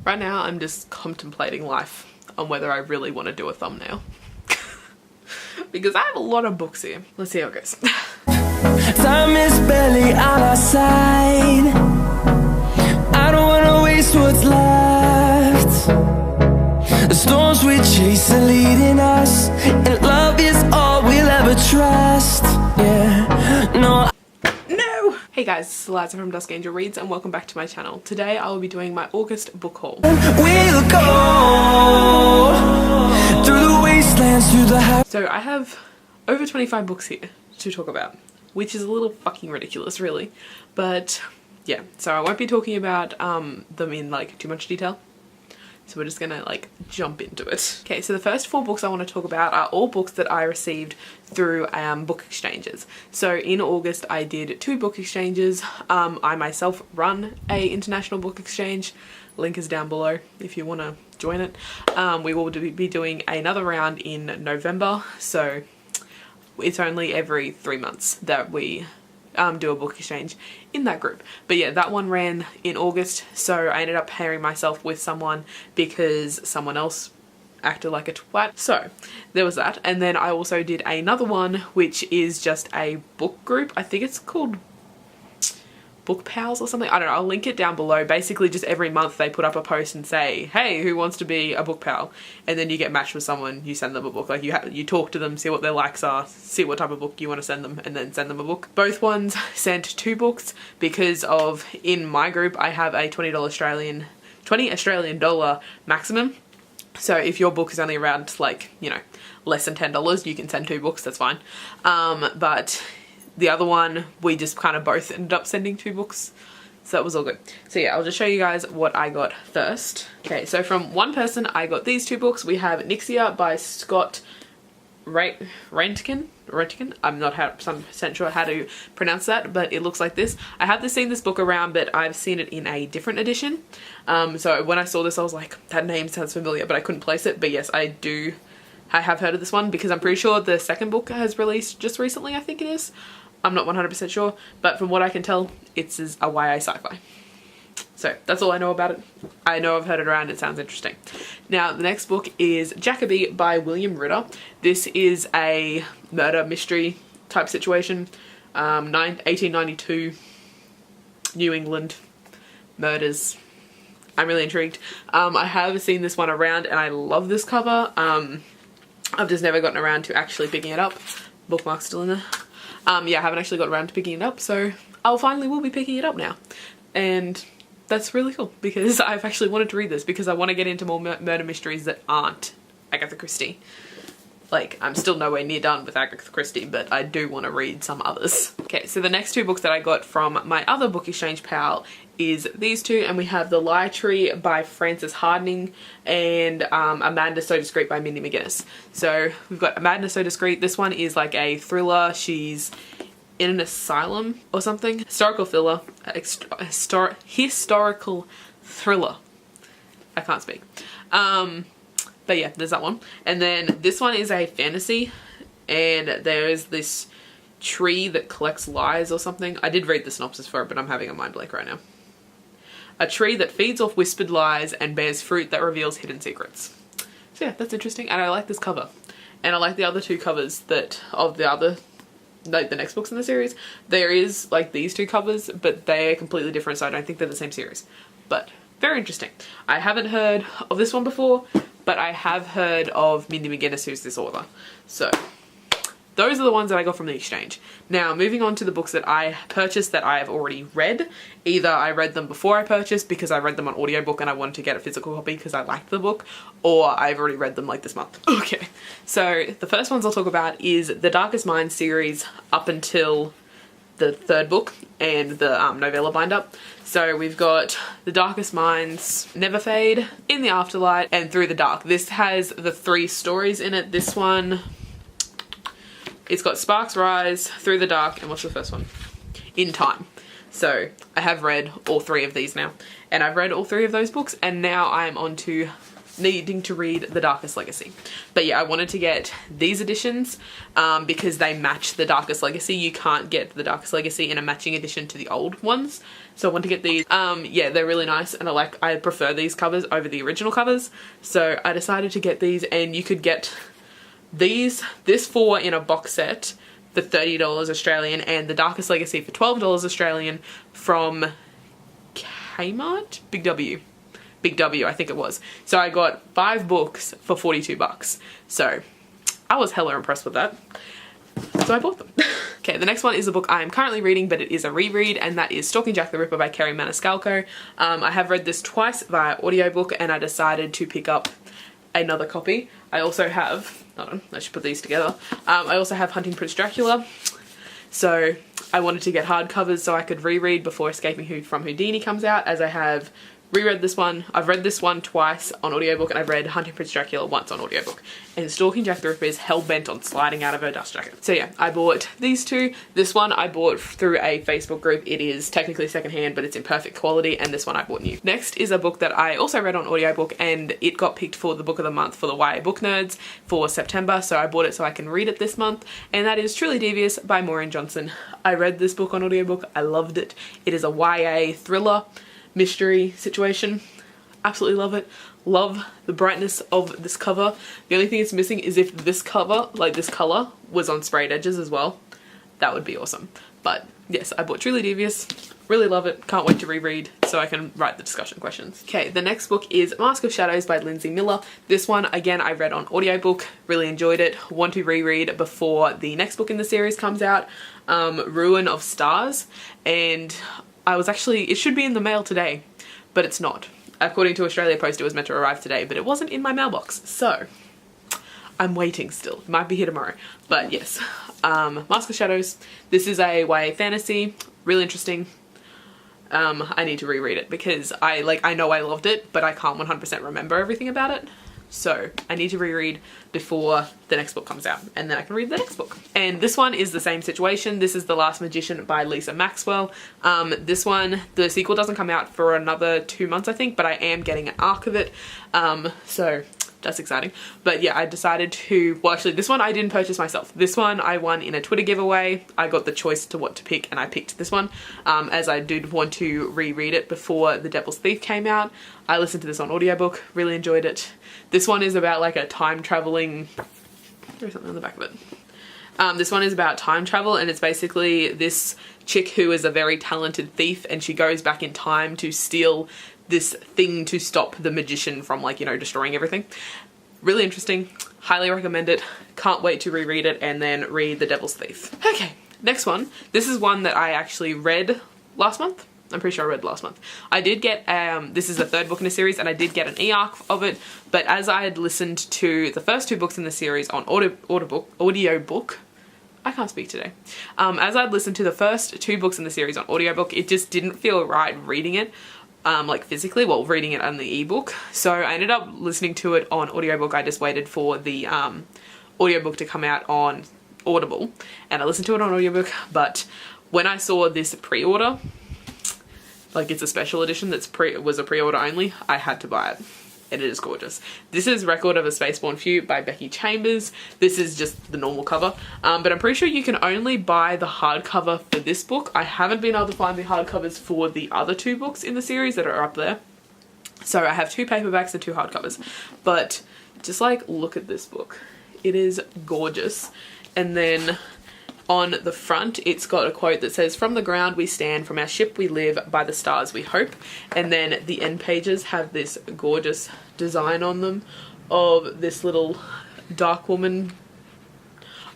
Right now I'm just contemplating life on whether I really want to do a thumbnail. Because I have a lot of books here. Let's see how it goes. Time is barely on our side. I don't wanna waste what's left. The storms we chase are leading us, and love is all we'll ever trust. Yeah, no. Hey guys, this is Eliza from Dusk Reads and welcome back to my channel. Today I will be doing my August book haul. We'll go through the wastelands, through the So I have over 25 books here to talk about, which is a little fucking ridiculous really. But yeah, so I won't be talking about them in like too much detail. So we're just gonna like jump into it. Okay, so the first 4 books I want to talk about are all books that I received through book exchanges. So in August I did 2 book exchanges. I myself run a international book exchange. Link is down below if you want to join it. We will be doing another round in November. So it's only every 3 months that we do a book exchange in that group. But yeah, that one ran in August, so I ended up pairing myself with someone because someone else acted like a twat. So there was that. And then I also did another one which is just a book group. I think it's called Book Pals or something. I don't know, I'll link it down below. Basically just every month they put up a post and say, hey, who wants to be a book pal? And then you get matched with someone, you send them a book. Like you talk to them, see what their likes are, see what type of book you want to send them, and then send them a book. Both ones sent 2 books because of, in my group I have a $20 Australian dollar maximum. So if your book is only around like, you know, less than $10, you can send 2 books, that's fine. But the other one, we just kind of both ended up sending 2 books. So that was all good. So yeah, I'll just show you guys what I got first. Okay, so from one person, I got these 2 books. We have Nyxia by Scott Rentgen. I'm not 100% sure how to pronounce that, but it looks like this. I have seen this book around, but I've seen it in a different edition. So when I saw this, I was like, that name sounds familiar, but I couldn't place it. But yes, I have heard of this one because I'm pretty sure the second book has released just recently, I think it is. I'm not 100% sure, but from what I can tell, it's a YA sci-fi. So that's all I know about it. I know I've heard it around, it sounds interesting. Now the next book is Jackaby by William Ritter. This is a murder mystery type situation. 1892, New England, murders. I'm really intrigued. I have seen this one around and I love this cover. I've just never gotten around to actually picking it up. Bookmark's still in there. Yeah, I haven't actually got around to picking it up, so I'll finally will be picking it up now. And that's really cool because I've actually wanted to read this because I want to get into more murder mysteries that aren't Agatha Christie. Like, I'm still nowhere near done with Agatha Christie, but I do want to read some others. Okay, so the next 2 books that I got from my other book exchange pal is these 2, and we have The Lie Tree by Frances Hardinge and A Madness So Discreet by Mindy McGinnis. So we've got A Madness So Discreet. This one is like a thriller. She's in an asylum or something. Historical thriller. Historical thriller. I can't speak. But yeah, there's that one. And then this one is a fantasy, and there's this tree that collects lies or something. I did read the synopsis for it, but I'm having a mind blank right now. A tree that feeds off whispered lies and bears fruit that reveals hidden secrets. So yeah, that's interesting, and I like this cover. And I like the other 2 covers of the next books in the series. There is like these 2 covers, but they're completely different, so I don't think they're the same series. But very interesting. I haven't heard of this one before, but I have heard of Mindy McGinnis, who's this author. So those are the ones that I got from the exchange. Now moving on to the books that I purchased that I have already read. Either I read them before I purchased because I read them on audiobook and I wanted to get a physical copy because I liked the book, or I've already read them like this month. Okay, so the first ones I'll talk about is the Darkest Minds series up until the 3rd book and the novella bind-up. So we've got The Darkest Minds, Never Fade, In the Afterlight, and Through the Dark. This has the 3 stories in it. This one, it's got Sparks Rise, Through the Dark, and what's the first one? In Time. So I have read all 3 of these now, and I've read all 3 of those books, and now I'm on to needing to read The Darkest Legacy. But yeah, I wanted to get these editions because they match The Darkest Legacy. You can't get The Darkest Legacy in a matching edition to the old ones. So I want to get these. Yeah, they're really nice, and I prefer these covers over the original covers. So I decided to get these, and you could get this 4 in a box set for $30 Australian, and The Darkest Legacy for $12 Australian from Kmart? Big W, I think it was. So I got 5 books for 42 bucks. So I was hella impressed with that. So I bought them. Okay, the next one is a book I am currently reading, but it is a reread, and that is Stalking Jack the Ripper by Kerri Maniscalco. I have read this twice via audiobook, and I decided to pick up another copy. I also have, hold on, I should put these together. I also have Hunting Prince Dracula. So I wanted to get hardcovers so I could reread before Escaping from Houdini comes out, as I have reread this one. I've read this one twice on audiobook, and I've read Hunting Prince Dracula once on audiobook. And Stalking Jack the Ripper is hell-bent on sliding out of her dust jacket. So yeah, I bought these two. This one I bought through a Facebook group. It is technically secondhand, but it's in perfect quality, and this one I bought new. Next is a book that I also read on audiobook, and it got picked for the book of the month for the YA book nerds for September, so I bought it so I can read it this month, and that is Truly Devious by Maureen Johnson. I read this book on audiobook. I loved it. It is a YA thriller mystery situation. Absolutely love it. Love the brightness of this cover. The only thing it's missing is if this cover, like this color, was on sprayed edges as well. That would be awesome. But yes, I bought Truly Devious. Really love it. Can't wait to reread so I can write the discussion questions. Okay, the next book is Mask of Shadows by Lindsay Miller. This one, again, I read on audiobook. Really enjoyed it. Want to reread before the next book in the series comes out, Ruin of Stars. And I was actually, it should be in the mail today, but it's not. According to Australia Post, it was meant to arrive today, but it wasn't in my mailbox. So I'm waiting still. It might be here tomorrow. But yes, Mask of Shadows. This is a YA fantasy. Really interesting. I need to reread it because I know I loved it, but I can't 100% remember everything about it. So I need to reread before the next book comes out, and then I can read the next book. And this one is the same situation. This is The Last Magician by Lisa Maxwell. This one, the sequel doesn't come out for another 2 months, I think, but I am getting an arc of it. So that's exciting. But yeah, I decided to, well, actually this one I didn't purchase myself. This one I won in a Twitter giveaway. I got the choice to what to pick, and I picked this one, as I did want to reread it before The Devil's Thief came out. I listened to this on audiobook, really enjoyed it. This one is about like a time traveling, there's something on the back of it. This one is about time travel, and it's basically this chick who is a very talented thief, and she goes back in time to steal this thing to stop the magician from, like, you know, destroying everything. Really interesting. Highly recommend it. Can't wait to reread it and then read The Devil's Thief. Okay, next one. This is one that I actually read last month. I'm pretty sure I read last month. I did get, this is the 3rd book in the series, and I did get an e-arc of it, but as I had listened to the first 2 books in the series on audiobook, I can't speak today. As I'd listened to the first 2 books in the series on audiobook, it just didn't feel right reading it, like physically, well, reading it on the ebook. So I ended up listening to it on audiobook. I just waited for the audiobook to come out on Audible, and I listened to it on audiobook, but when I saw this pre-order, like it's a special edition that's was a pre-order only, I had to buy it. And it is gorgeous. This is Record of a Spaceborn Few by Becky Chambers. This is just the normal cover. But I'm pretty sure you can only buy the hardcover for this book. I haven't been able to find the hardcovers for the other 2 books in the series that are up there. So I have 2 paperbacks and 2 hardcovers. But just like, look at this book. It is gorgeous. And then on the front, it's got a quote that says, "From the ground we stand, from our ship we live, by the stars we hope." And then the end pages have this gorgeous design on them of this little dark woman.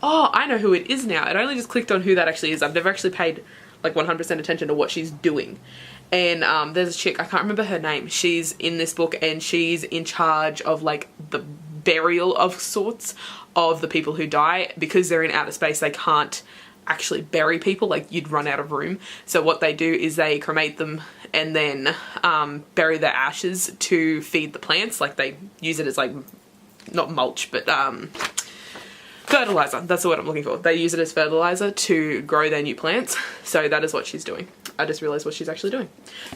Oh, I know who it is now. It only just clicked on who that actually is. I've never actually paid like 100% attention to what she's doing. And there's a chick, I can't remember her name. She's in this book, and she's in charge of like the burial of sorts of the people who die. Because they're in outer space, they can't actually bury people, like you'd run out of room. So what they do is they cremate them and then bury their ashes to feed the plants. Like they use it as like, not mulch, but fertilizer. That's the word I'm looking for. They use it as fertilizer to grow their new plants. So that is what she's doing. I just realized what she's actually doing.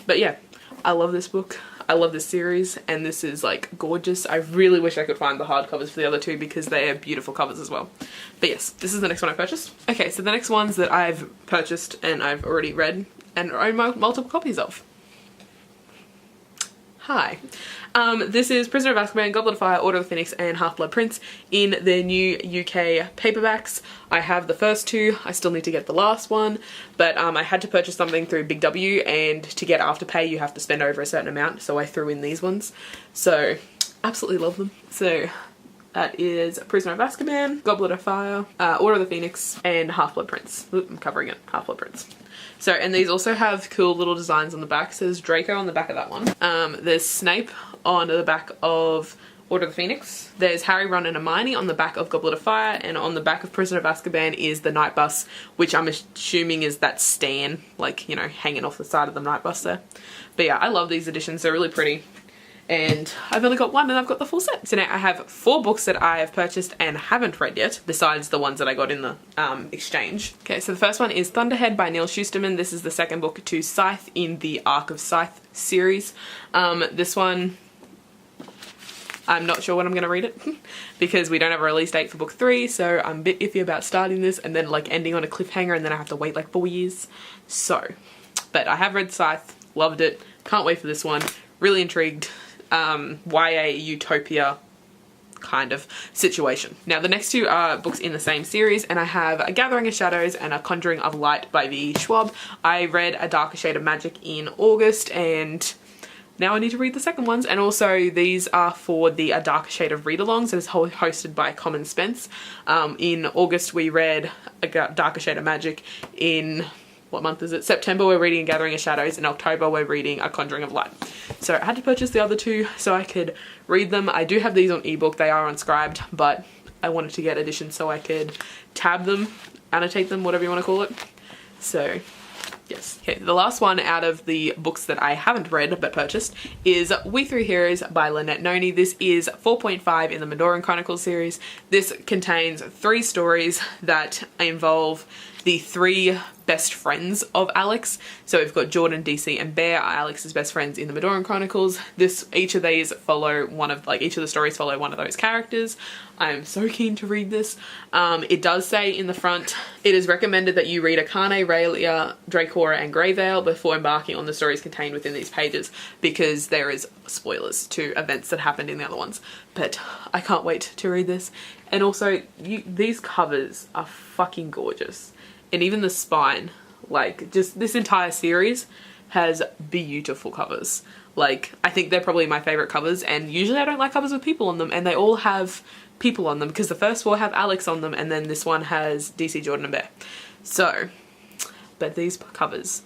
But yeah, I love this book. I love this series, and this is like gorgeous. I really wish I could find the hardcovers for the other two because they are beautiful covers as well. But yes, this is the next one I purchased. Okay, so the next ones that I've purchased and I've already read and own multiple copies of. Hi. This is Prisoner of Azkaban, Goblet of Fire, Order of the Phoenix, and Half-Blood Prince in their new UK paperbacks. I have the first two. I still need to get the last one, but I had to purchase something through Big W, and to get Afterpay you have to spend over a certain amount, so I threw in these ones. So, absolutely love them. So, that is Prisoner of Azkaban, Goblet of Fire, Order of the Phoenix, and Half-Blood Prince. Oop, I'm covering it. Half-Blood Prince. So, and these also have cool little designs on the back. So there's Draco on the back of that one. There's Snape on the back of Order of the Phoenix. There's Harry, Ron, and Hermione on the back of Goblet of Fire, and on the back of Prisoner of Azkaban is the night bus, which I'm assuming is that Stan, like, you know, hanging off the side of the night bus there. But yeah, I love these editions. They're really pretty. And I've only got one and I've got the full set. So now I have 4 books that I have purchased and haven't read yet, besides the ones that I got in the exchange. Okay, so the first one is Thunderhead by Neil Shusterman. This is the second book to Scythe in the Arc of Scythe series. This one, I'm not sure when I'm going to read it because we don't have a release date for book 3, so I'm a bit iffy about starting this and then like ending on a cliffhanger and then I have to wait like 4 years. So, but I have read Scythe, loved it, can't wait for this one, really intrigued. YA utopia kind of situation. Now the next two are books in the same series, and I have A Gathering of Shadows and A Conjuring of Light by V. Schwab. I read A Darker Shade of Magic in August, and now I need to read the second ones. And also these are for the A Darker Shade of read-alongs, and it's hosted by Common Spence. In August we read A Darker Shade of Magic. In what month is it? September we're reading A Gathering of Shadows. In October we're reading A Conjuring of Light. So I had to purchase the other two so I could read them. I do have these on ebook, they are unscribed, but I wanted to get editions so I could tab them, annotate them, whatever you want to call it. So yes. Okay, the last one out of the books that I haven't read but purchased is We Three Heroes by Lynette Noni. This is 4.5 in the Madoran Chronicles series. This contains 3 stories that involve the 3 best friends of Alex. So we've got Jordan, DC, and Bear are Alex's best friends in the Madoran Chronicles. Each of these follow each of the stories follow one of those characters. I'm so keen to read this. It does say in the front, it is recommended that you read Akane, Raylia, Dracora, and Greyvale before embarking on the stories contained within these pages, because there is spoilers to events that happened in the other ones. But I can't wait to read this. And also, these covers are fucking gorgeous. And even the spine, like, just this entire series has beautiful covers. Like, I think they're probably my favourite covers, and usually I don't like covers with people on them, and they all have people on them, because the first 4 have Alex on them, and then this one has DC, Jordan, and Bear. So, but these covers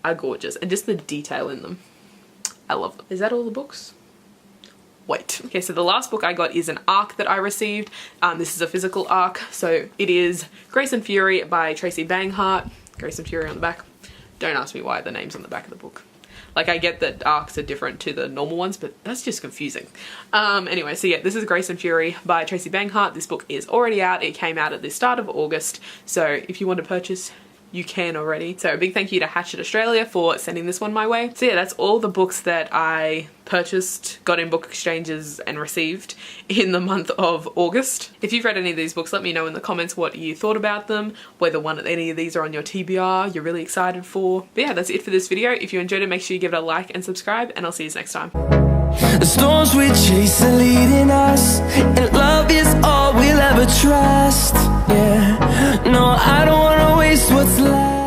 are gorgeous, and just the detail in them, I love them. Is that all the books? Wait. Okay, so the last book I got is an ARC that I received. This is a physical ARC, so it is Grace and Fury by Tracy Banghart. Grace and Fury on the back. Don't ask me why the name's on the back of the book. Like, I get that ARCs are different to the normal ones, but that's just confusing. Anyway, so yeah, this is Grace and Fury by Tracy Banghart. This book is already out. It came out at the start of August, so if you want to purchase, you can already. So a big thank you to Hatchet Australia for sending this one my way. So yeah, that's all the books that I purchased, got in book exchanges, and received in the month of August. If you've read any of these books, let me know in the comments what you thought about them, whether any of these are on your TBR you're really excited for. But yeah, that's it for this video. If you enjoyed it, make sure you give it a like and subscribe, and I'll see you next time. The storms we chase are leading us, and love is all we'll ever trust. Yeah, no, I don't wanna waste what's left.